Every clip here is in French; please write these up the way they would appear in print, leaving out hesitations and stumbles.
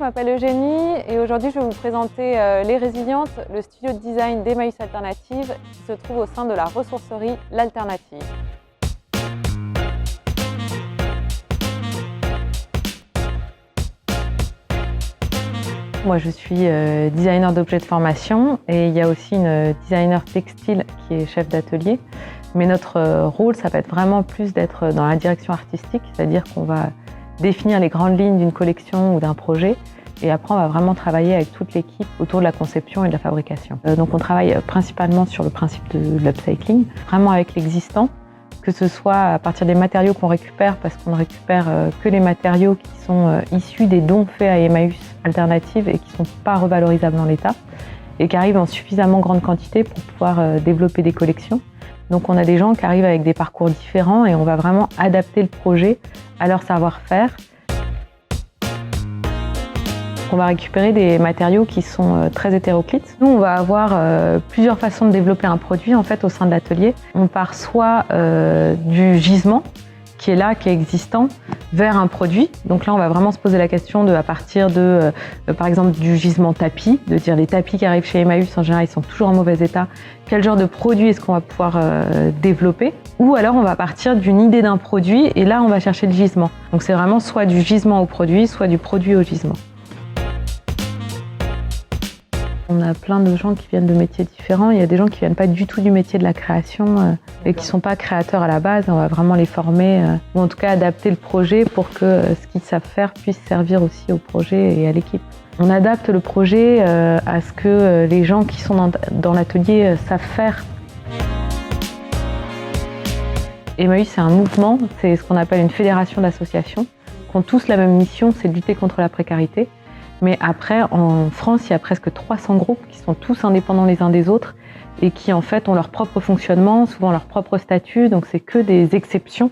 m'appelle Eugénie et aujourd'hui je vais vous présenter Les Résilientes, le studio de design d'Emmaüs Alternative qui se trouve au sein de la ressourcerie L'Alternative. Moi je suis designer d'objets de formation et il y a aussi une designer textile qui est chef d'atelier. Mais notre rôle, ça va être vraiment plus d'être dans la direction artistique, c'est-à-dire qu'on va définir les grandes lignes d'une collection ou d'un projet et après on va vraiment travailler avec toute l'équipe autour de la conception et de la fabrication. Donc on travaille principalement sur le principe de l'upcycling, vraiment avec l'existant, que ce soit à partir des matériaux qu'on récupère, parce qu'on ne récupère que les matériaux qui sont issus des dons faits à Emmaüs Alternative et qui ne sont pas revalorisables en l'état et qui arrivent en suffisamment grande quantité pour pouvoir développer des collections. Donc on a des gens qui arrivent avec des parcours différents et on va vraiment adapter le projet à leur savoir-faire. On va récupérer des matériaux qui sont très hétéroclites. Nous, on va avoir plusieurs façons de développer un produit en fait au sein de l'atelier. On part soit du gisement, qui est là, qui est existant, vers un produit. Donc là, on va vraiment se poser la question à partir de, par exemple, du gisement tapis, de dire les tapis qui arrivent chez Emmaüs, en général, ils sont toujours en mauvais état. Quel genre de produit est-ce qu'on va pouvoir développer? Ou alors, on va partir d'une idée d'un produit et là, on va chercher le gisement. Donc c'est vraiment soit du gisement au produit, soit du produit au gisement. On a plein de gens qui viennent de métiers différents. Il y a des gens qui viennent pas du tout du métier de la création et qui sont pas créateurs à la base. On va vraiment les former ou en tout cas adapter le projet pour que ce qu'ils savent faire puisse servir aussi au projet et à l'équipe. On adapte le projet à ce que les gens qui sont dans l'atelier savent faire. Emmaüs, c'est un mouvement, c'est ce qu'on appelle une fédération d'associations qui ont tous la même mission, c'est de lutter contre la précarité. Mais après, en France, il y a presque 300 groupes qui sont tous indépendants les uns des autres et qui en fait ont leur propre fonctionnement, souvent leur propre statut. Donc c'est que des exceptions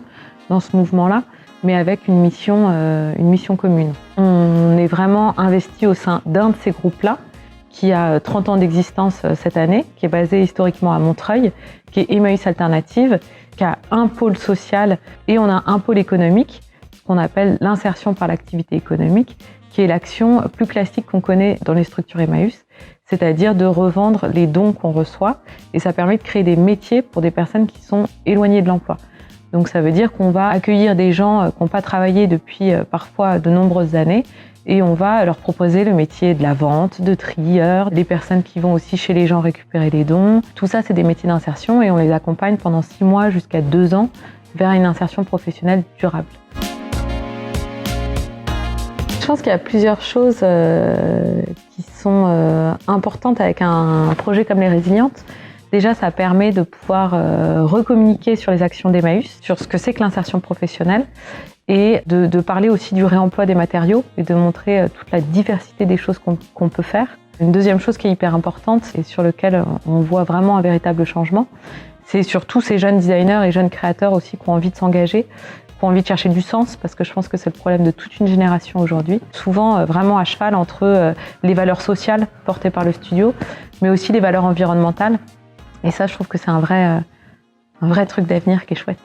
dans ce mouvement-là, mais avec une mission commune. On est vraiment investi au sein d'un de ces groupes-là, qui a 30 ans d'existence cette année, qui est basé historiquement à Montreuil, qui est Emmaüs Alternative, qui a un pôle social et on a un pôle économique, ce qu'on appelle l'insertion par l'activité économique, qui est l'action plus classique qu'on connaît dans les structures Emmaüs, c'est-à-dire de revendre les dons qu'on reçoit, et ça permet de créer des métiers pour des personnes qui sont éloignées de l'emploi. Donc ça veut dire qu'on va accueillir des gens qui n'ont pas travaillé depuis parfois de nombreuses années, et on va leur proposer le métier de la vente, de trieur, des personnes qui vont aussi chez les gens récupérer les dons. Tout ça, c'est des métiers d'insertion et on les accompagne pendant 6 mois jusqu'à 2 ans vers une insertion professionnelle durable. Je pense qu'il y a plusieurs choses qui sont importantes avec un projet comme Les Résilientes. Déjà, ça permet de pouvoir recommuniquer sur les actions d'Emmaüs, sur ce que c'est que l'insertion professionnelle et de parler aussi du réemploi des matériaux et de montrer toute la diversité des choses qu'on peut faire. Une deuxième chose qui est hyper importante et sur laquelle on voit vraiment un véritable changement, c'est sur tous ces jeunes designers et jeunes créateurs aussi qui ont envie de s'engager, qui ont envie de chercher du sens, parce que je pense que c'est le problème de toute une génération aujourd'hui. Souvent vraiment à cheval entre les valeurs sociales portées par le studio, mais aussi les valeurs environnementales. Et ça, je trouve que c'est un vrai truc d'avenir qui est chouette.